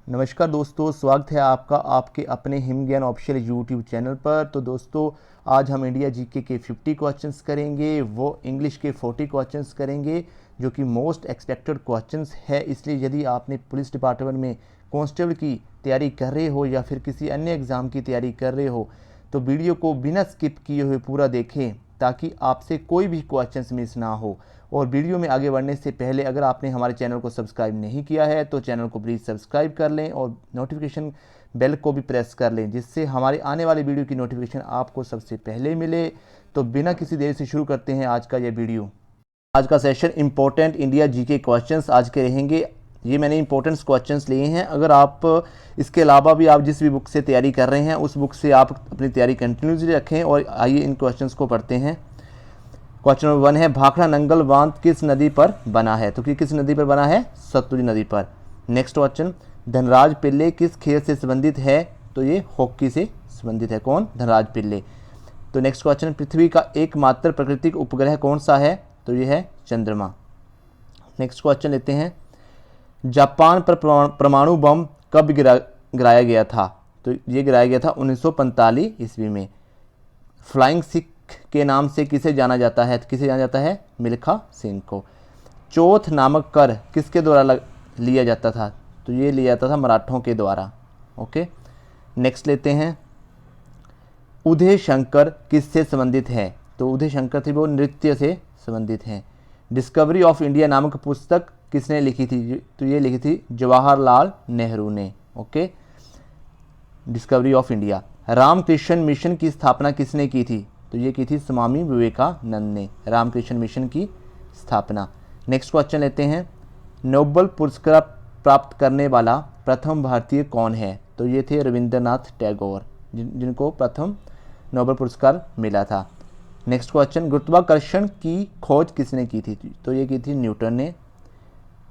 नमस्कार दोस्तों, स्वागत है आपका आपके अपने हिम ज्ञान ऑफिशियल यूट्यूब चैनल पर। तो दोस्तों, आज हम इंडिया जीके के 50 क्वेश्चंस करेंगे, वो इंग्लिश के 40 क्वेश्चंस करेंगे जो कि मोस्ट एक्सपेक्टेड क्वेश्चंस है। इसलिए यदि आपने पुलिस डिपार्टमेंट में कांस्टेबल की तैयारी कर रहे हो या फिर किसी अन्य एग्ज़ाम की तैयारी कर रहे हो तो वीडियो को बिना स्किप किए हुए पूरा देखें ताकि आपसे कोई भी क्वेश्चंस मिस ना हो। और वीडियो में आगे बढ़ने से पहले अगर आपने हमारे चैनल को सब्सक्राइब नहीं किया है तो चैनल को प्लीज़ सब्सक्राइब कर लें और नोटिफिकेशन बेल को भी प्रेस कर लें, जिससे हमारे आने वाली वीडियो की नोटिफिकेशन आपको सबसे पहले मिले। तो बिना किसी देर से शुरू करते हैं आज का ये वीडियो। आज का session important India GK questions आज के रहेंगे। ये मैंने इंपॉर्टेंट क्वेश्चंस लिए हैं। अगर आप इसके अलावा भी आप जिस भी बुक से तैयारी कर रहे हैं उस बुक से आप अपनी तैयारी कंटिन्यूसली रखें। और आइए इन क्वेश्चंस को पढ़ते हैं। क्वेश्चन नंबर 1 है, भाखड़ा नंगल बांध किस नदी पर बना है? तो किस नदी पर बना है? सतलुज नदी पर। नेक्स्ट क्वेश्चन, धनराज पिल्ले किस खेल से संबंधित है? तो ये हॉकी से संबंधित है। कौन? धनराज पिल्ले। तो नेक्स्ट क्वेश्चन, पृथ्वी का एकमात्र प्राकृतिक उपग्रह कौन सा है? तो ये है चंद्रमा। नेक्स्ट क्वेश्चन लेते हैं, जापान पर परमाणु बम कब गिराया गया था? तो ये गिराया गया था 1945 ईस्वी में। फ्लाइंग सिख के नाम से किसे जाना जाता है? किसे जाना जाता है? मिल्खा सिंह को। चौथ नामक कर किसके द्वारा लिया जाता था? तो ये लिया जाता था मराठों के द्वारा। ओके, नेक्स्ट लेते हैं, उदय शंकर किससे संबंधित है? तो उदय शंकर थे वो नृत्य से संबंधित हैं। डिस्कवरी ऑफ इंडिया नामक पुस्तक किसने लिखी थी? तो ये लिखी थी जवाहरलाल नेहरू ने। Okay, Discovery of India. Ramakrishna Mission की स्थापना किसने की थी? तो ये की थी स्वामी विवेकानंद ने, रामकृष्ण मिशन की स्थापना। नेक्स्ट क्वेश्चन लेते हैं, नोबेल पुरस्कार प्राप्त करने वाला प्रथम भारतीय कौन है? तो ये थे रविंद्रनाथ टैगोर, जिनको प्रथम नोबेल पुरस्कार मिला था। नेक्स्ट क्वेश्चन, गुरुत्वाकर्षण की खोज किसने की थी? तो ये की थी न्यूटन ने।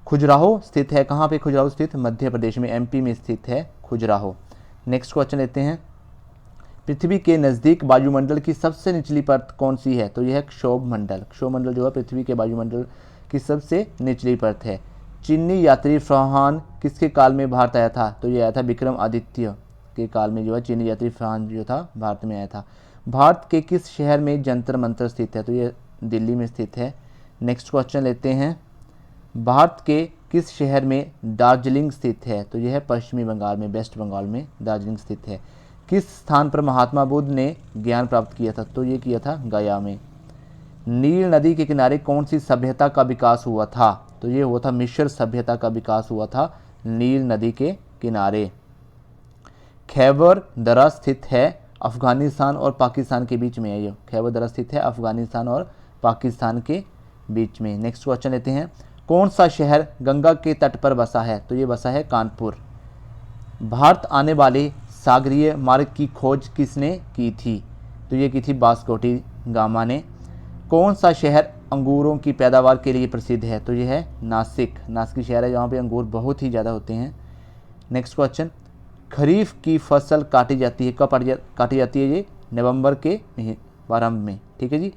खजुराहो स्थित है, कहाँ पे खजुराहो स्थित? मध्य प्रदेश में, एमपी में स्थित है खजुराहो। नेक्स्ट क्वेश्चन लेते हैं, पृथ्वी के नज़दीक वायुमंडल की सबसे निचली परत कौन सी है? तो यह है क्षोभ मंडल। क्षोभ मंडल जो है पृथ्वी के वायुमंडल की सबसे निचली परत है। चीनी यात्री फ्रहान किसके काल में भारत आया था? तो यह आया था विक्रमादित्य के काल में, जो है चीनी यात्री फ्रहान जो था भारत में आया था। भारत के किस शहर में जंतर मंतर स्थित है? तो यह दिल्ली में स्थित है। नेक्स्ट क्वेश्चन लेते हैं, भारत के किस शहर में दार्जिलिंग स्थित है? तो यह है पश्चिमी बंगाल में, वेस्ट बंगाल में दार्जिलिंग स्थित है। किस स्थान पर महात्मा बुद्ध ने ज्ञान प्राप्त किया था? तो ये किया था गया में। नील नदी के किनारे कौन सी सभ्यता का विकास हुआ था? तो ये हुआ था मिस्र सभ्यता का विकास हुआ था नील नदी के किनारे। खैबर दर्रा स्थित है अफगानिस्तान और पाकिस्तान के बीच में है। ये खैबर दर्रा स्थित है अफगानिस्तान और पाकिस्तान के बीच में। नेक्स्ट क्वेश्चन लेते हैं, कौन सा शहर गंगा के तट पर बसा है? तो ये बसा है कानपुर। भारत आने वाले सागरीय मार्ग की खोज किसने की थी? तो ये की थी वास्को डी गामा ने। कौन सा शहर अंगूरों की पैदावार के लिए प्रसिद्ध है? तो ये है नासिक। नासिक शहर है जहाँ पे अंगूर बहुत ही ज़्यादा होते हैं। नेक्स्ट क्वेश्चन, खरीफ की फसल काटी जाती है कब? काटी जाती है ये नवंबर के प्रारंभ में। ठीक है जी।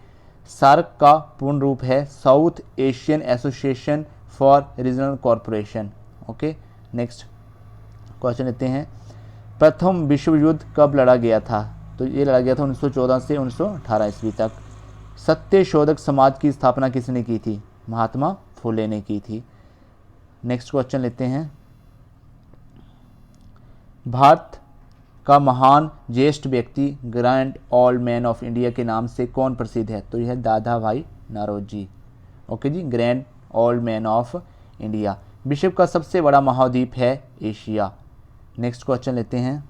सार्क का पूर्ण रूप है south Asian association for regional corporation. Okay, next question लेते हैं, प्रथम विश्व युद्ध कब लड़ा गया था? तो ये लड़ा गया था 1914 से 1918 ईस्वी तक। सत्य शोधक समाज की स्थापना किसने की थी? महात्मा फुले ने की थी। नेक्स्ट क्वेश्चन लेते हैं, भारत का महान ज्येष्ठ व्यक्ति grand old man of India के नाम से कौन प्रसिद्ध है? तो यह है Dadabhai Naoroji. Okay ji, grand old man of India. विश्व का सबसे बड़ा महाद्वीप है एशिया। नेक्स्ट क्वेश्चन लेते हैं,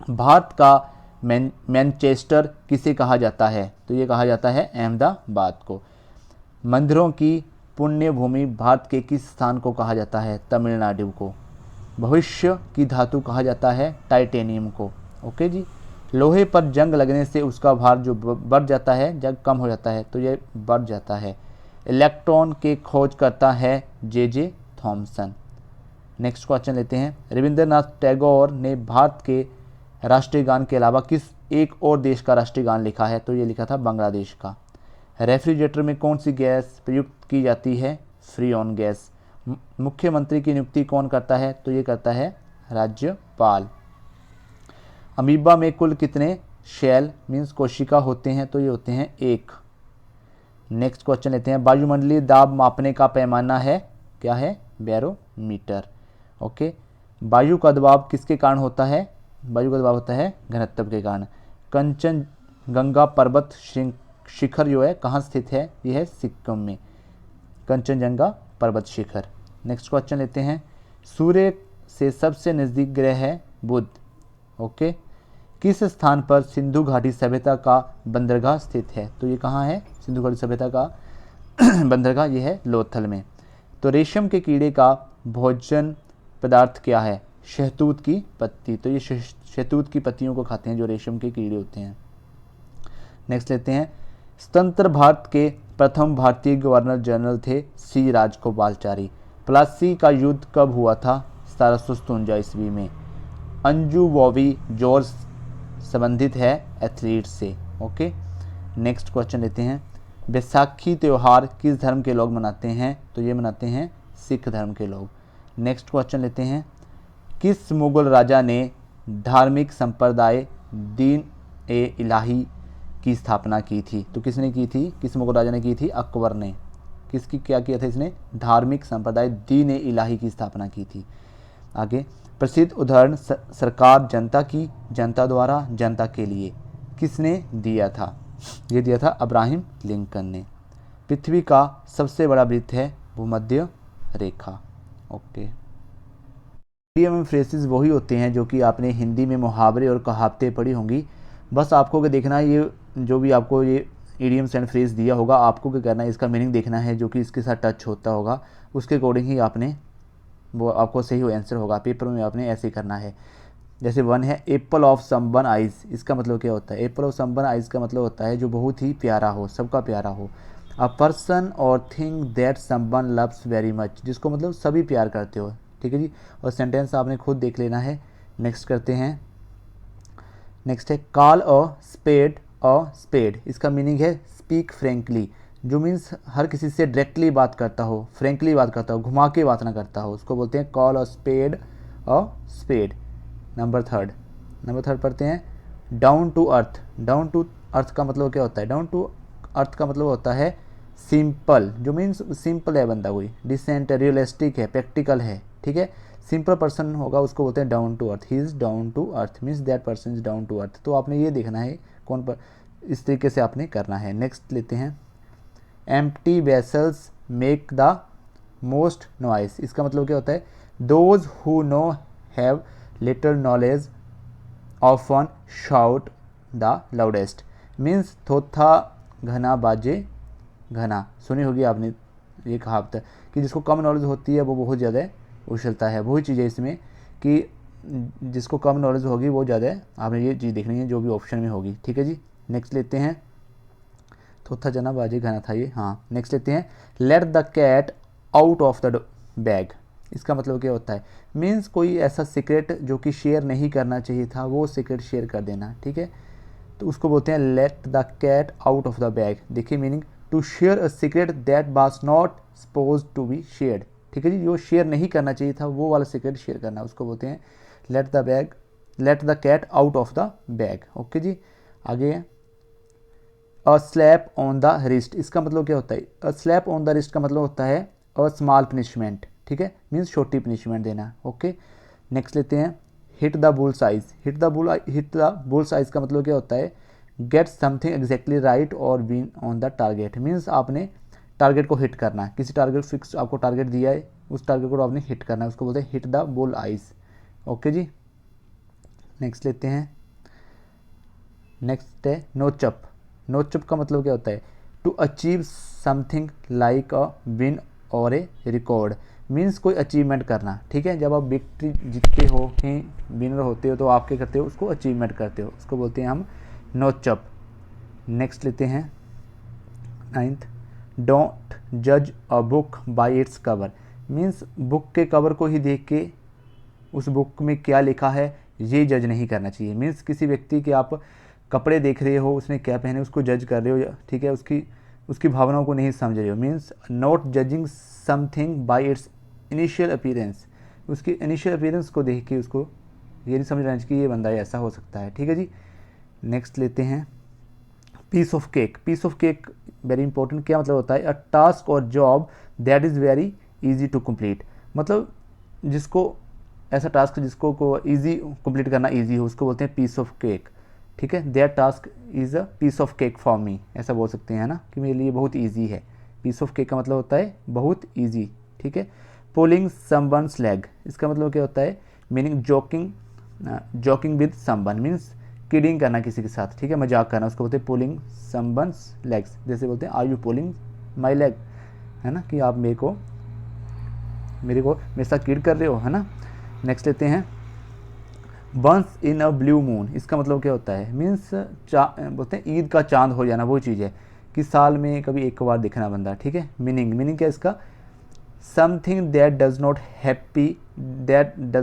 भारत का मैनचेस्टर किसे कहा जाता है? तो ये कहा जाता है अहमदाबाद को। मंदिरों की पुण्य भूमि भारत के किस स्थान को कहा जाता है? तमिलनाडु को। भविष्य की धातु कहा जाता है टाइटेनियम को। ओके जी। लोहे पर जंग लगने से उसका भार जो बढ़ जाता है जब कम हो जाता है, तो ये बढ़ जाता है। इलेक्ट्रॉन के खोज करता है जे थॉमसन। नेक्स्ट क्वेश्चन लेते हैं, रविंद्रनाथ टैगोर ने भारत के राष्ट्रीय गान के अलावा किस एक और देश का राष्ट्रीय गान लिखा है? तो ये लिखा था बांग्लादेश का। रेफ्रिजरेटर में कौन सी गैस प्रयुक्त की जाती है? Freon gas. मुख्यमंत्री की नियुक्ति कौन करता है? तो ये करता है राज्यपाल। अमीबा में कुल कितने शेल मीन्स कोशिका होते हैं? तो ये होते हैं 1। नेक्स्ट क्वेश्चन लेते हैं। वायुमंडलीय दाब मापने का पैमाना है, क्या है? बैरोमीटर। ओके। वायु का दबाव किसके कारण होता है? वायु का दबाव होता है घनत्व के कारण। कंचनजंगा पर्वत शिखर जो है कहाँ स्थित है? यह है सिक्किम में, कंचनजंगा पर्वत शिखर। नेक्स्ट क्वेश्चन लेते हैं। सूर्य से सबसे नज़दीक ग्रह है बुध। ओके। किस स्थान पर सिंधु घाटी सभ्यता का बंदरगाह स्थित है? तो ये कहाँ है? सिंधु घाटी सभ्यता का बंदरगाह ये है लोथल में। तो रेशम के कीड़े का भोजन पदार्थ क्या है? शहतूत की पत्ती। तो ये शहतूत की पत्तियों को खाते हैं जो रेशम के कीड़े होते हैं। नेक्स्ट लेते हैं। स्वतंत्र भारत के प्रथम भारतीय गवर्नर जनरल थे सी राजगोपालाचारी। प्लासी का युद्ध कब हुआ था? 1757 ईस्वी में। अंजू बॉबी जॉर्ज संबंधित है एथलीट से। ओके। नेक्स्ट क्वेश्चन लेते हैं। बैसाखी त्यौहार किस धर्म के लोग मनाते हैं? तो ये मनाते हैं सिख धर्म के लोग। नेक्स्ट क्वेश्चन लेते हैं। किस मुगल राजा ने धार्मिक संप्रदाय दीन ए इलाही की स्थापना की थी? तो किसने की थी? किस मुगल राजा ने की थी? अकबर ने। किसकी क्या किया था इसने? धार्मिक संप्रदाय दीन ए इलाही की स्थापना की थी। आगे। प्रसिद्ध उदाहरण सरकार जनता की, जनता द्वारा, जनता के लिए किसने दिया था? ये दिया था अब्राहम लिंकन ने। पृथ्वी का सबसे बड़ा वृत्त है भूमध्य रेखा। ओके। इडियम एंड फ्रेजेस वही होते हैं जो कि आपने हिंदी में मुहावरे और कहावतें पढ़ी होंगी। बस आपको क्या देखना है, ये जो भी आपको ये इडियम्स एंड फ्रेज दिया होगा आपको क्या करना है, इसका मीनिंग देखना है जो कि इसके साथ टच होता होगा, उसके अकॉर्डिंग ही आपने वो आपको सही आंसर होगा। पेपर में आपने ऐसे ही करना है। जैसे 1 है एप्पल ऑफ समवन आइज, इसका मतलब क्या होता है? एप्पल ऑफ समवन आइज का मतलब होता है जो बहुत ही प्यारा हो, सबका प्यारा हो। अ पर्सन और thing that someone loves very much, जिसको मतलब सभी प्यार करते हो। ठीक है जी। और सेंटेंस आपने खुद देख लेना है। नेक्स्ट करते हैं। नेक्स्ट है कॉल अ स्पेड, इसका मीनिंग है स्पीक फ्रेंकली, जो मीन्स हर किसी से डायरेक्टली बात करता हो, फ्रेंकली बात करता हो, घुमा के बात ना करता हो, उसको बोलते हैं call a spade. Number third पढ़ते हैं। डाउन टू अर्थ का मतलब क्या होता है? डाउन टू अर्थ का मतलब होता है सिंपल, जो मीन्स सिंपल है बंदा कोई। डिसेंट है, रियलिस्टिक है, प्रैक्टिकल है। ठीक है। सिंपल पर्सन होगा उसको बोलते हैं down to earth. He is down to earth means that person is down to earth. तो आपने ये देखना है कौन पर, इस तरीके से आपने करना है। नेक्स्ट लेते हैं। Empty vessels make the most noise, इसका मतलब क्या होता है? Those who know have little knowledge often shout the loudest means थोथा घना बाजे घना। सुनी होगी आपने ये कहावत कि जिसको कम नॉलेज होती है वो बहुत ज़्यादा उछलता है। वही चीज़ है इसमें कि जिसको कम नॉलेज होगी वो ज़्यादा, आपने ये चीज़ देखनी है जो भी ऑप्शन में होगी। ठीक है जी। नेक्स्ट लेते हैं। थोथा जना बाजे घना था ये, हाँ। नेक्स्ट लेते हैं। Let the cat out of the bag, इसका मतलब क्या होता है? मीन्स कोई ऐसा सीक्रेट जो कि शेयर नहीं करना चाहिए था वो सीक्रेट शेयर कर देना। ठीक है। तो उसको बोलते हैं let the cat out of the bag. देखिए meaning, to share a secret that was not suppose to be shared. ठीक है जी। जो शेयर नहीं करना चाहिए था वो वाला सीक्रेट शेयर करना, उसको बोलते हैं let the cat out of the bag. Okay जी। आगे a slap on the wrist, इसका मतलब क्या होता है? A slap on the wrist का मतलब होता है अ स्मॉल पनिशमेंट। ठीक है। मीन्स छोटी पनिशमेंट देना। ओके। नेक्स्ट लेते हैं। Hit the bull size, hit the bull size का मतलब क्या होता है? गेट समथिंग एग्जैक्टली राइट और win on the target means आपने टारगेट को हिट करना है। किसी टारगेट फिक्स आपको टारगेट दिया है, उस टारगेट को आपने हिट करना है, उसको बोलते हैं hit the bull eyes. Okay ji. Next लेते हैं। नेक्स्ट है नोचअप, नोचअप का मतलब क्या होता है? To achieve something like a win और ए रिकॉर्ड मीन्स कोई अचीवमेंट करना। ठीक है। जब आप विक्ट्री जीतते हो, कहीं विनर होते हो तो आप क्या करते हो? उसको अचीवमेंट करते हो, उसको बोलते हैं हम नोचअप। नेक्स्ट लेते हैं। 9th, डोंट जज a book by its cover means book के कवर को ही देख के उस बुक में क्या लिखा है ये जज नहीं करना चाहिए। मीन्स किसी व्यक्ति के आप कपड़े देख रहे हो, उसने क्या पहने उसको जज कर रहे हो। ठीक है। उसकी भावनाओं को नहीं समझ रहे हो। Means not judging something bye it's initial appearance, उसकी इनिशियल अपीयरेंस को देख के उसको ये नहीं समझ रहा है कि ये बंदा ऐसा हो सकता है, ठीक है जी। नेक्स्ट लेते हैं piece of cake. Piece of cake very important, क्या मतलब होता है? अ टास्क और job that is very easy to complete, मतलब जिसको ऐसा टास्क जिसको को ईजी कंप्लीट करना ईजी हो उसको बोलते हैं पीस ऑफ केक, ठीक है। Their task is a piece of cake for me, ऐसा बोल सकते हैं ना कि मेरे लिए बहुत ईजी है। पीस ऑफ केक का मतलब होता है बहुत ईजी, ठीक है। पुलिंग समवन्स लेग, इसका मतलब क्या होता है? Meaning joking with someone, means kidding करना किसी के साथ, ठीक है, मजाक करना, उसको बोलते हैं पुलिंग समवन्स लेग्स। जैसे बोलते हैं are you pulling my leg, है ना, कि आप मेरे साथ किड कर रहे हो, है ना। नेक्स्ट लेते हैं once in a blue moon, इसका मतलब क्या होता है? मीन्स बोलते हैं ईद का चांद हो जाना, वो चीज़ है कि साल में कभी एक बार दिखना बंदा, ठीक है। मीनिंग क्या है इसका? Something that does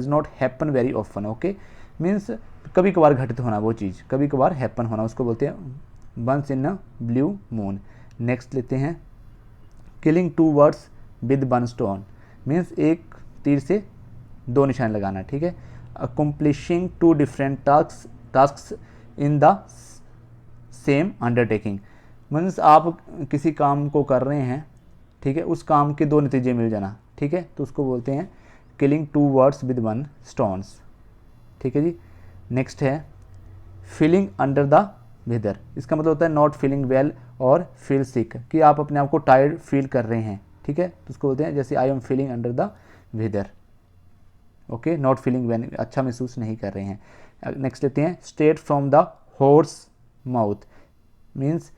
not happen very often, okay. Means कभी कभार घटित होना, वो चीज़ कभी कभार हैपन होना, उसको बोलते हैं once in a blue moon. Next लेते हैं killing two birds with one stone, means एक तीर से दो निशान लगाना, ठीक है। Accomplishing two different task in the same undertaking, means आप किसी काम को कर रहे हैं, ठीक है, उस काम के दो नतीजे मिल जाना, ठीक है, तो उसको बोलते हैं killing two words with one stones, ठीक है जी। नेक्स्ट है फीलिंग अंडर द वेदर, इसका मतलब होता है नॉट फीलिंग वेल और फील सिक, कि आप अपने आप को टायर्ड फील कर रहे हैं, ठीक है, तो उसको बोलते हैं जैसे I am feeling under the weather, okay, not feeling well, अच्छा महसूस नहीं कर रहे हैं। नेक्स्ट लेते हैं straight from the horse mouth, means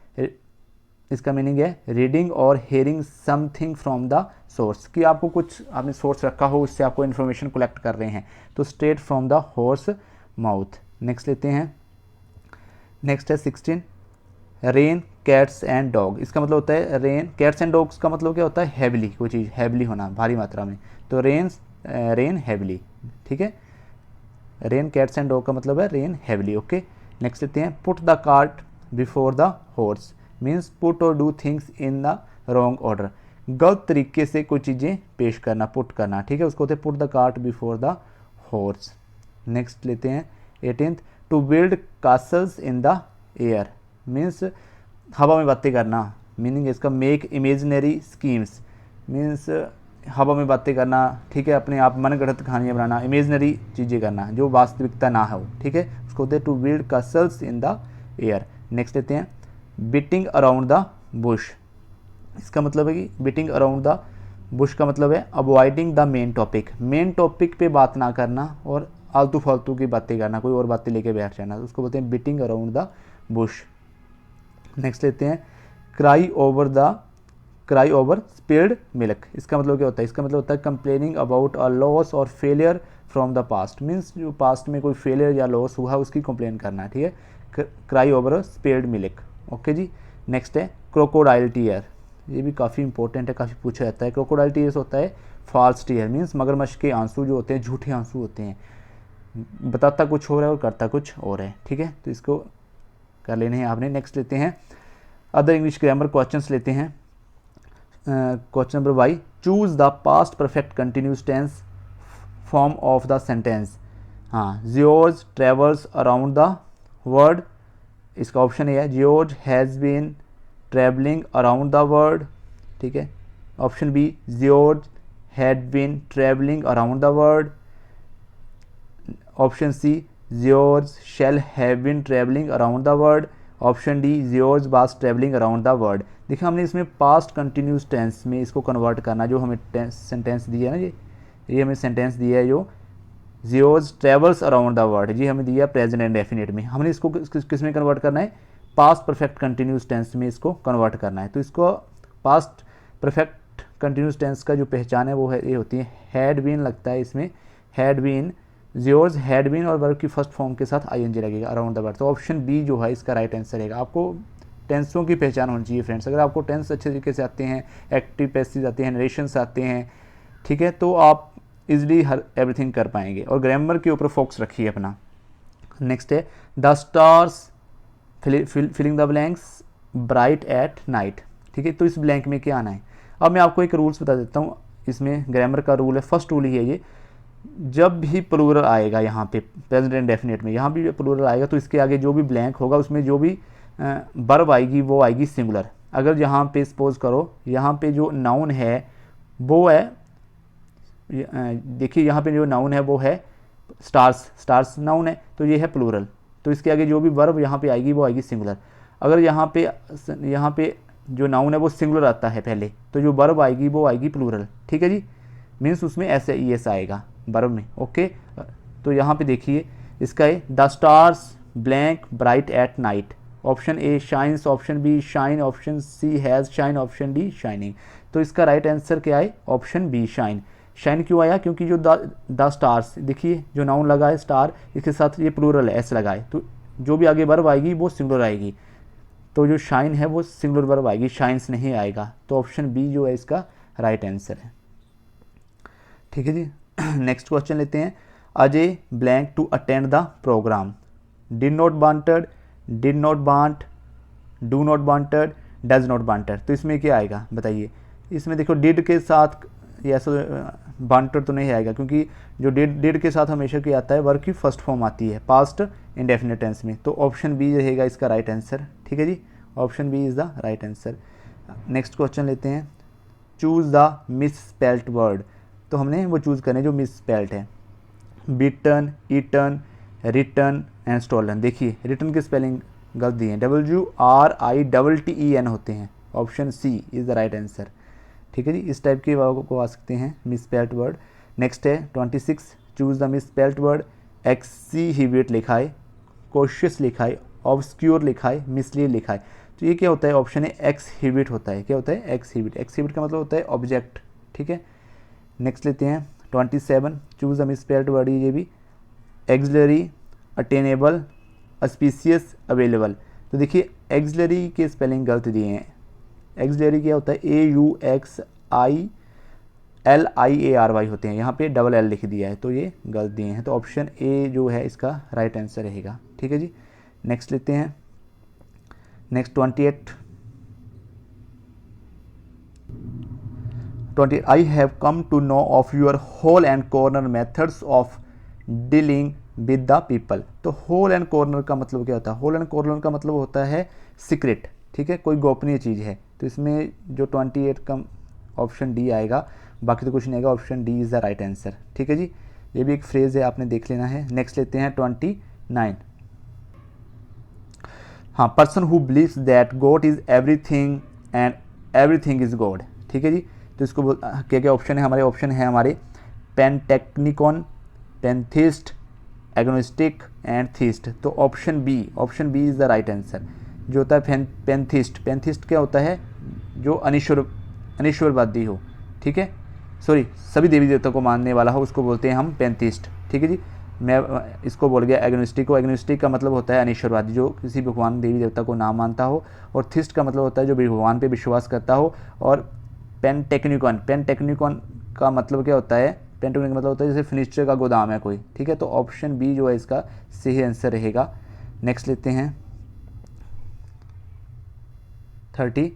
इसका मीनिंग है रीडिंग और hearing something from the source, कि आपको कुछ आपने सोर्स रखा हो उससे आपको इन्फॉर्मेशन कलेक्ट कर रहे हैं, तो straight from the horse mouth. Next लेते हैं, नेक्स्ट है 16 रेन कैट्स एंड डॉग, इसका मतलब होता है रेन कैट्स एंड डॉग्स का मतलब क्या होता है? हैवली, कोई चीज़ हैवली होना, भारी मात्रा में, तो रेन हैवली, ठीक है। रेन कैट्स एंड डॉग का मतलब है रेन हैवली, ओके। नेक्स्ट लेते हैं put the cart before the horse, means put or do things in the wrong order, गलत तरीके से कोई चीज़ें पेश करना, पुट करना, ठीक है, उसको होते हैं put the cart before the horse. Next लेते हैं 18th to build castles in the air, means हवा में बातें करना, मीनिंग इसका मेक इमेजिनरी स्कीम्स, मीन्स हवा में बातें करना, ठीक है, अपने आप मनगढ़ंत कहानियाँ बनाना, इमेजिनरी चीज़ें करना जो वास्तविकता ना हो, ठीक है, उसको होते हैं to build castles in the air. Next लेते हैं बीटिंग अराउंड द बुश, इसका मतलब है कि बीटिंग अराउंड द बुश का मतलब है avoiding the main topic, main topic पे बात ना करना और आलतू फालतू की बातें करना, कोई और बातें लेके बैठ जाना, तो उसको बोलते हैं beating around the Bush. Next लेते हैं क्राई ओवर स्पिल्ड मिल्क, इसका मतलब क्या होता है? इसका मतलब होता है कंप्लेनिंग अबाउट अ लॉस और failure from the past, means जो पास्ट में कोई फेलियर या लॉस हुआ उसकी कंप्लेन करना, ठीक है, cry over spilled milk, okay जी। नेक्स्ट है क्रोकोडाइल टीयर, ये भी काफ़ी इंपॉर्टेंट है, काफ़ी पूछा जाता है। क्रोकोडाइल टीयर्स होता है फॉल्स टीयर, मीन्स मगरमच्छ के आंसू जो होते हैं झूठे आंसू होते हैं, बताता कुछ हो रहा है और करता कुछ और है, ठीक है, तो इसको कर लेने हैं आपने। नेक्स्ट लेते हैं अदर इंग्लिश ग्रामर क्वेश्चंस लेते हैं। Question number Y choose the past perfect continuous tense form of the sentence, हाँ, George travels around the world, इसका ऑप्शन ए है George has been travelling around the world, ठीक है। Option B George had been travelling around the world, option C George shall have been travelling around the world, option D George was travelling around the world. देखिए हमने इसमें past continuous tense में इसको convert करना, जो हमें sentence दिया है ना, ये हमें सेंटेंस दिया है जो George travels around the world, जी हमें दिया प्रेजेंट एंड डेफिनेट में, हमने इसको किस में कन्वर्ट करना है? पास्ट परफेक्ट कंटिन्यूस टेंस में इसको कन्वर्ट करना है। तो इसको पास्ट परफेक्ट कंटिन्यूस टेंस का जो पहचान है वो है ये होती है हैड बीन, लगता है इसमें हैड बीन, जियोर्स हैड बीन और वर्ब की फर्स्ट फॉर्म के साथ आईएनजी लगेगा अराउंड द वर्ल्ड, तो ऑप्शन बी जो है इसका राइट आंसर रहेगा। आपको टेंसों की पहचान होनी चाहिए फ्रेंड्स, अगर आपको टेंस अच्छे तरीके से आते हैं, एक्टिव पैसिव आते हैं, नरेशंस आते हैं, ठीक है, तो आप इजली हर एवरीथिंग कर पाएंगे, और ग्रामर के ऊपर फोकस रखिए अपना। नेक्स्ट है the stars filling the blanks bright at night, ठीक है, तो इस ब्लैंक में क्या आना है? अब मैं आपको एक रूल्स बता देता हूँ, इसमें ग्रामर का रूल है, फर्स्ट रूल ही है ये, जब भी प्लूरल आएगा यहाँ पे प्रेजेंट इंडेफिनिट में, यहाँ भी प्लूरल आएगा तो इसके आगे जो भी ब्लैंक होगा उसमें जो भी वर्ब आएगी वो आएगी सिंगुलर। अगर यहाँ पे सपोज करो यहाँ पे जो नाउन है वो है, देखिए यहाँ पे जो नाउन है वो है स्टार्स, स्टार्स नाउन है तो ये है प्लूरल, तो इसके आगे जो भी वर्ब यहाँ पे आएगी वो आएगी सिंगुलर। अगर यहाँ पे जो नाउन है वो सिंगुलर आता है पहले, तो जो वर्ब आएगी वो आएगी प्लूरल, ठीक है जी, मीन्स उसमें ऐसे ई एस आएगा वर्ब में, ओके। तो यहाँ पे देखिए इसका है the stars blank bright at night, option A shines, option B shine, option C has shine, option D shining. तो इसका राइट आंसर क्या है, ऑप्शन बी शाइन। शाइन क्यों आया, क्योंकि जो द स्टार्स, देखिए जो नाउन लगा है स्टार, इसके साथ ये प्लूरल है एस लगाए, तो जो भी आगे वर्ब आएगी वो सिंगुलर आएगी, तो जो शाइन है वो सिंगुलर वर्ब आएगी, शाइन्स नहीं आएगा। तो ऑप्शन बी जो है इसका राइट आंसर है, ठीक है जी। नेक्स्ट क्वेश्चन लेते हैं। Ajay blank to attend the programme, did not wanted, did not want, do not wanted, does not wanted. तो इसमें क्या आएगा बताइए। इसमें देखो डिड के साथ ये ऐसा वांटेड तो नहीं आएगा, क्योंकि जो डिड के साथ हमेशा क्या आता है, वर्ब की फर्स्ट फॉर्म आती है पास्ट इंडेफिनिट टेंस में, तो ऑप्शन बी रहेगा इसका राइट आंसर, ठीक है जी, option B is the right answer. Next question लेते हैं। Choose the misspelt word, तो हमने वो चूज़ करना है जो मिस स्पेल्ट है। Beaten, eaten, written and stolen. देखिए रिटन की स्पेलिंग गलत दी है, WRITTEN होते हैं, option C is the right answer, ठीक है जी। इस टाइप के वर्ड को आ सकते हैं मिस स्पेल्ट वर्ड। नेक्स्ट है 26, choose the misspelt word. Exhibit लिखा है, कॉशियस लिखा है, ऑब्सक्योर लिखा है, मिसलीड लिखा है। तो ये क्या होता है, ऑप्शन है एक्सहिबिट होता है। क्या होता है, एक्सहिबिट। एक्सहिबिट का मतलब होता है ऑब्जेक्ट, ठीक है। नेक्स्ट लेते हैं 27, choose the misspelt word, ये भी एक्सिलरी, अटेनेबल, अस्पीशियस, अवेलेबल। तो देखिए एक्सिलरी के स्पेलिंग गलत दिए हैं। एक्सिलरी क्या होता है, AUXILIARY होते हैं, यहाँ पे डबल एल लिख दिया है, तो ये गलत दिए हैं, तो ऑप्शन ए जो है इसका राइट आंसर रहेगा, ठीक है जी। नेक्स्ट लेते हैं। Next 28, I have come to know of your hole and corner methods of dealing with the people. तो होल एंड कॉर्नर का मतलब क्या होता है, होल एंड कॉर्नर का मतलब होता है सीक्रेट, ठीक है, कोई गोपनीय चीज़ है। तो इसमें जो 28 का ऑप्शन डी आएगा, बाकी तो कुछ नहीं आएगा, option D is the right answer, ठीक है जी। ये भी एक फ्रेज़ है, आपने देख लेना है। नेक्स्ट लेते हैं 29। हाँ, person who believes that God is everything and everything is God, ठीक है जी। तो इसको क्या क्या ऑप्शन है हमारे, ऑप्शन है हमारे pantechnicon, pantheist, agnostic and theist. तो option B is the right answer, जो होता है पेंथिस्ट। पेंथिस्ट क्या होता है, जो अनिश्वरवादी हो, ठीक है, सॉरी सभी देवी देवता को मानने वाला हो, उसको बोलते हैं हम पेंथिस्ट, ठीक है जी। मैं इसको बोल गया एग्नोस्टिक को। एग्नोस्टिक का मतलब होता है अनिश्वरवादी, जो किसी भगवान देवी देवता को ना मानता हो, और थिस्ट का मतलब होता है जो भगवान पे विश्वास करता हो। और पेंटेक्निकॉन का मतलब क्या होता है, पेंटेक्निकॉन का मतलब होता है जैसे फर्नीचर का गोदाम है कोई, ठीक है। तो ऑप्शन बी जो है इसका सही आंसर रहेगा। नेक्स्ट लेते हैं 30,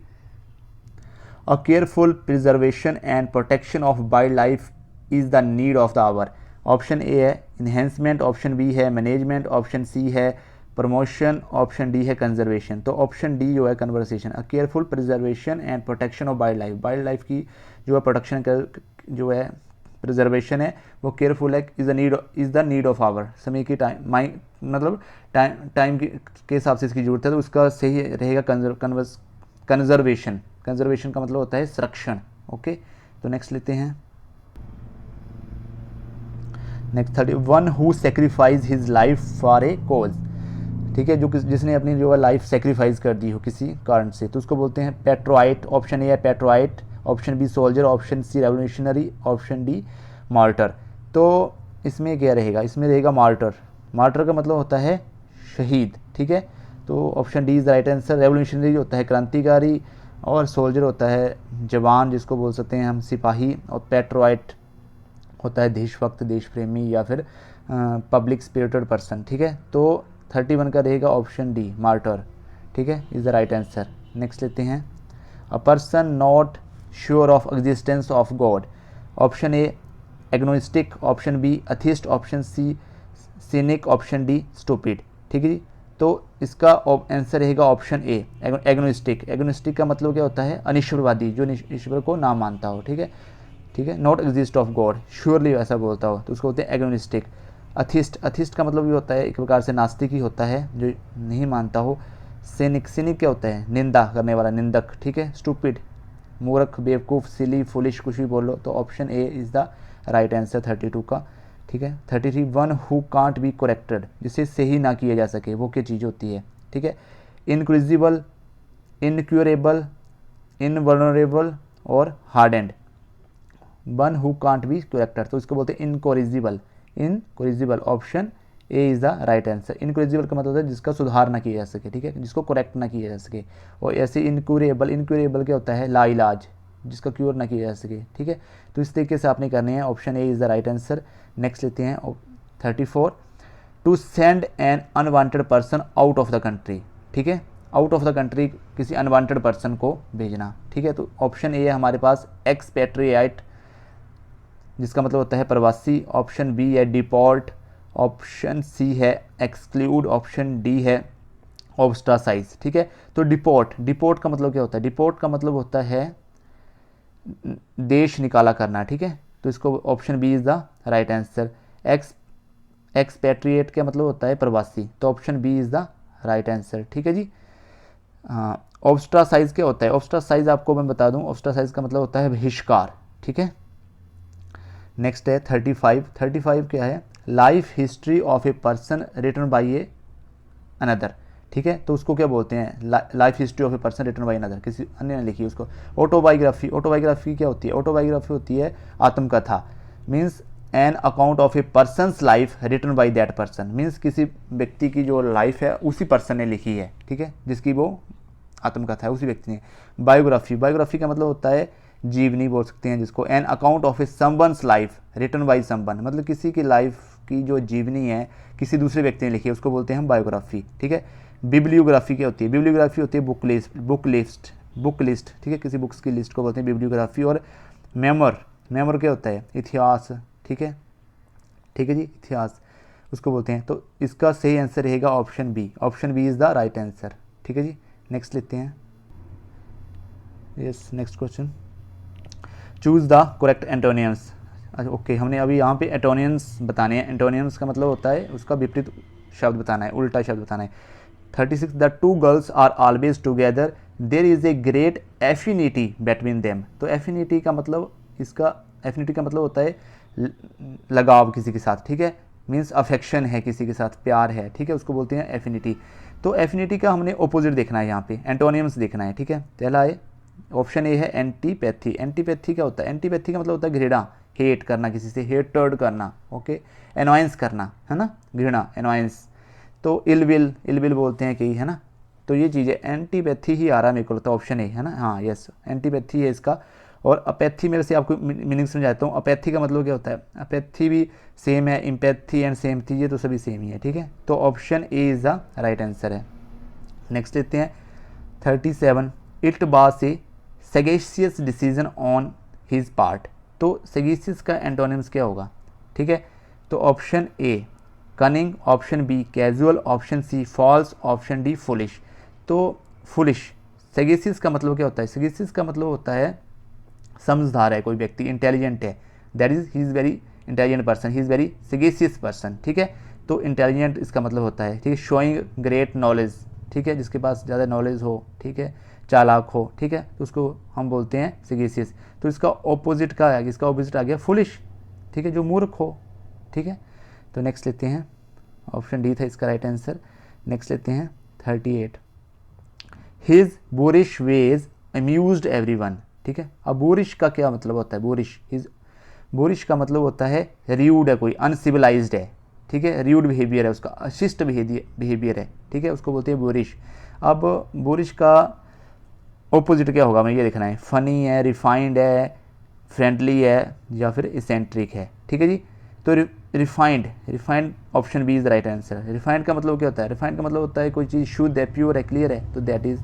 a careful preservation and protection of wild life is the need of the hour. Option A है इन्हेंसमेंट, ऑप्शन बी है मैनेजमेंट, ऑप्शन सी है प्रमोशन, ऑप्शन डी है कंजर्वेशन। तो ऑप्शन डी जो है conversation, a careful preservation and protection of wild life. Wild life की जो है प्रोटेक्शन का जो है प्रिजर्वेशन है वो केयरफुल है, is the need of hour. समय की मतलब टाइम के हिसाब से इसकी जरूरत है, तो उसका सही रहेगा कंजर्वेशन। कंजर्वेशन का मतलब होता है संरक्षण, ओके। तो नेक्स्ट लेते हैं next 31, who sacrifice his life for a cause, ठीक है, जो जिसने अपनी जो है लाइफ सेक्रीफाइस कर दी हो किसी कारण से, तो उसको बोलते हैं पेट्रोइट। ऑप्शन ए है patriot, option B soldier, option C revolutionary, option D martyr. तो इसमें क्या रहेगा, इसमें रहेगा मार्टर। मार्टर का मतलब होता है शहीद, ठीक है। तो option D is the right answer. Revolutionary होता है क्रांतिकारी, और सोल्जर होता है जवान, जिसको बोल सकते हैं हम सिपाही, और पेट्रोइट होता है देशभक्त, देश प्रेमी, या फिर पब्लिक स्पिरिटेड पर्सन, ठीक है। तो 31 का रहेगा ऑप्शन डी मार्टर, ठीक है, is the right answer. Next लेते हैं, a person not sure of existence of God. Option A agnostic, option B atheist, option C cynic, option D stupid. ठीक है जी, तो इसका आंसर रहेगा ऑप्शन ए एग्नोस्टिक। एग्नोस्टिक का मतलब क्या होता है, अनिश्वरवादी, जो ईश्वर को ना मानता हो। ठीक है, ठीक है, not exist of God, surely ऐसा बोलता हो तो उसको बोलते हैं एग्नोस्टिक। अथिस्ट, अथिस्ट का मतलब ये होता है एक प्रकार से नास्तिक ही होता है, जो नहीं मानता हो। सिनिक, सिनिक क्या होता है, निंदा करने वाला, निंदक। ठीक है, स्टूपिड मूर्ख, बेवकूफ़, सिली, फुलिश, कुछ भी बोल लो। तो option A is the right answer 32 का। ठीक है, 33 one who can't be corrected, जिसे सही ना किया जा सके, वो क्या चीज़ होती है। ठीक है, इनक्रिजिबल, इनक्यूरेबल, इनवल्नरेबल और hardened. One who can't be corrected, तो इसको बोलते हैं incorrigible. Incorrigible, option A is the right answer. Incorrigible का मतलब होता है जिसका सुधार ना किया जा सके। ठीक है, जिसको करेक्ट ना किया जा सके। और ऐसे इनक्यूरेबल, इनक्यूरेबल क्या होता है, लाइलाज, जिसका क्योर ना किया जा सके। ठीक है, तो इस तरीके से आपने करने हैं। Option A is the right answer. Next लेते हैं 34, to send an unwanted person out of the country. ठीक है, आउट ऑफ द कंट्री, किसी अनवांटेड पर्सन को भेजना। ठीक है, तो ऑप्शन ए है हमारे पास एक्सपेट्रिएट, जिसका मतलब होता है प्रवासी। ऑप्शन बी है डिपोर्ट, ऑप्शन सी है एक्सक्लूड, ऑप्शन डी है ऑब्स्ट्रासाइज। ठीक है, तो डिपोर्ट, डिपोर्ट का मतलब क्या होता है, डिपोर्ट का मतलब होता है देश निकाला करना। ठीक है, तो इसको option B is the right answer. Expatriate का मतलब होता है प्रवासी, तो option B is the right answer. ठीक है जी। हाँ, ऑब्स्ट्रासाइज क्या होता है, ऑब्स्ट्रासाइज आपको मैं बता दूं, ऑब्स्ट्रासाइज का मतलब होता है बहिष्कार। ठीक है, नेक्स्ट है 35। 35 क्या है, life history of a person written by a another. ठीक है, तो उसको क्या बोलते हैं, life history of a person written by another, किसी अन्य ने लिखी उसको। ऑटोबायोग्राफी, ऑटोबायोग्राफी क्या होती है, ऑटोबायोग्राफी होती है आत्मकथा। Means an account of a person's life written by that person, means किसी व्यक्ति की जो लाइफ है उसी पर्सन ने लिखी है। ठीक है, जिसकी वो आत्मकथा है उसी व्यक्ति ने। बायोग्राफी, बायोग्राफी का मतलब होता है जीवनी बोल सकते हैं जिसको। An account of a someone's life written by someone, मतलब किसी की लाइफ की जो जीवनी है किसी दूसरे व्यक्ति ने लिखी है, उसको बोलते हैं हम बायोग्राफी। ठीक है, बिब्लियोग्राफी क्या होती है, बिब्लियोग्राफी होती है बुक लिस्ट, बुक लिस्ट। ठीक है, किसी बुक्स की लिस्ट को बोलते हैं बिब्लियोग्राफी। और मेमोर, मेमोर क्या होता है, इतिहास। ठीक है, ठीक है जी, इतिहास उसको बोलते हैं। तो इसका सही आंसर रहेगा option B, option B is the right answer. ठीक है जी, नेक्स्ट लेते हैं। Yes, next question, choose the correct antonyms. Okay, हमने अभी यहाँ पे एंटोनियम्स बताने हैं। एंटोनियम्स का मतलब होता है उसका विपरीत शब्द बताना है, उल्टा शब्द बताना है। 36, the two girls are always together, there is a great affinity between them. तो एफिनिटी का मतलब, इसका एफिनिटी का मतलब होता है लगाव किसी के साथ। ठीक है, मीन्स अफेक्शन है किसी के साथ, प्यार है। ठीक है, उसको बोलते हैं एफिनिटी। तो एफिनिटी का हमने ऑपोजिट देखना है यहाँ पे, एंटोनियम्स देखना है। ठीक है, पहला है ऑप्शन ए है एंटीपैथी। एंटीपैथी क्या होता है, एंटीपैथी का मतलब होता है घृणा, हेट करना, किसी से हेटर्ड करना। ओके, एनॉयंस करना, है ना, घृणा, एनॉयंस। तो इलविल, इलविल बोलते हैं कई, है ना। तो ये चीज़ है, एंटीपैथी ही आ रहा है मेरे को लगता है ऑप्शन ए, है ना। हाँ यस, एंटीपैथी है इसका। और अपैथी में से आपको मीनिंग समझाता हूँ। अपैथी का मतलब क्या होता है, अपैथी भी सेम है, इम्पैथी एंड सेम थी, ये तो सभी सेम ही है। ठीक है, तो option A is the right answer है। नेक्स्ट लेते हैं 37, it was a sagacious decision on his part. तो सगेशियस का एंटोनिम्स क्या होगा। ठीक है, तो option A cunning, option B casual, option C false, option D foolish. तो फुलिश, सगेशियस का मतलब क्या होता है, सगेशियस का मतलब होता है समझदार है कोई व्यक्ति, इंटेलिजेंट है, that is he is very intelligent person, he is very sagacious person. ठीक है, तो इंटेलिजेंट इसका मतलब होता है। ठीक है, शोइंग ग्रेट नॉलेज, ठीक है, जिसके पास ज़्यादा नॉलेज हो, ठीक है, चालाक हो। ठीक है, तो उसको हम बोलते हैं सगेशियस। तो इसका ऑपोजिट का है, इसका ऑपोजिट आ गया फुलिश। ठीक है, जो मूर्ख हो। ठीक है, तो नेक्स्ट लेते हैं, ऑप्शन डी था इसका राइट आंसर। नेक्स्ट लेते हैं 38, his boorish was amused everyone. ठीक है, अब बोरिश का क्या मतलब होता है, बोरिश, हिज, बोरिश का मतलब होता है र्यूड है कोई, अनसिविलाइज्ड है। ठीक है, र्यूड बिहेवियर है उसका, अशिष्ट बिहेवियर है। ठीक है, उसको बोलते हैं बोरिश। अब बोरिश का ऑपोजिट क्या होगा, हमें ये देखना है, फ़नी है, रिफाइंड है, फ्रेंडली है, या फिर इसेंट्रिक है। ठीक है जी, तो refined, refined option B is the right answer. Refined का मतलब क्या होता है, रिफाइंड का मतलब होता है कोई चीज़ शुद्ध है, प्योर है, क्लियर है, तो that is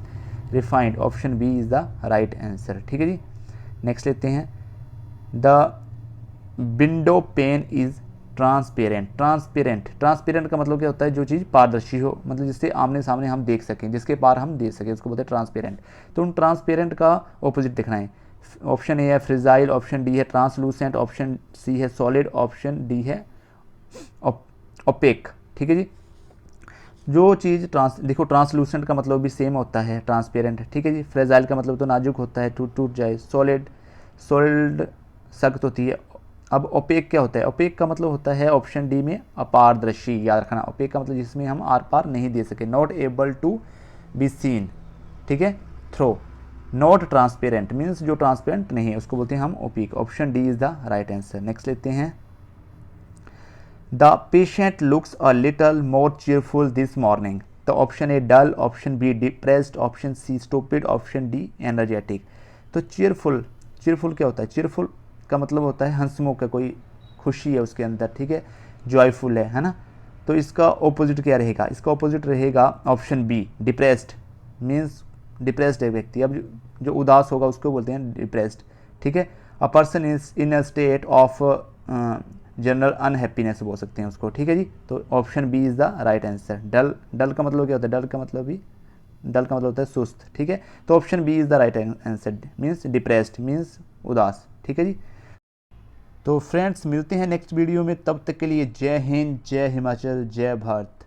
refined. Option B is the right answer. ठीक है जी, नेक्स्ट लेते हैं the window pane is transparent. Transparent का मतलब क्या होता है, जो चीज़ पारदर्शी हो, मतलब जिससे आमने सामने हम देख सकें, जिसके पार हम देख सकें, उसको बोलते हैं ट्रांसपेरेंट। तो उन ट्रांसपेरेंट का ऑपोजिट दिखना है। ऑप्शन ए है फ्रिजाइल, ऑप्शन डी है ट्रांसलूसेंट, ऑप्शन सी है सॉलिड, ऑप्शन डी है ओपेक। ठीक है जी। जो चीज़ देखो ट्रांसलूसेंट का मतलब भी सेम होता है ट्रांसपेरेंट। ठीक है जी। फ्रेजाइल का मतलब तो नाजुक होता है, टूट टूट जाए। सॉलिड सख्त होती है। अब ओपेक क्या होता है, ओपेक का मतलब होता है ऑप्शन डी में अपारदर्शी। याद रखना, ओपेक का मतलब जिसमें हम आर पार नहीं दे सके, not able to be seen. ठीक है। थ्रो नॉट ट्रांसपेरेंट मीन्स जो ट्रांसपेरेंट नहीं है, उसको बोलते हैं हम opaque. Option D is the right answer. Next लेते हैं। The patient looks a little more cheerful this morning. तो option A dull, option B depressed, option C stupid, option D energetic. तो चीयरफुल क्या होता है, चीयरफुल का मतलब होता है हंसमुख है, कोई खुशी है उसके अंदर। ठीक है। जॉयफुल है ना। तो इसका ऑपोजिट क्या रहेगा, इसका ऑपोजिट रहेगा option B depressed. Means depressed है व्यक्ति। अब जो उदास होगा उसको बोलते हैं डिप्रेस्ड। ठीक है। A person is in a state of general unhappiness बोल सकते हैं उसको। ठीक है जी। तो option B is the right answer. Dull का मतलब क्या होता है, डल का मतलब होता है सुस्त। ठीक है। तो option B is the right answer, means depressed means उदास। ठीक है जी। तो फ्रेंड्स मिलते हैं नेक्स्ट वीडियो में, तब तक के लिए जय हिंद, जय हिमाचल, जय भारत।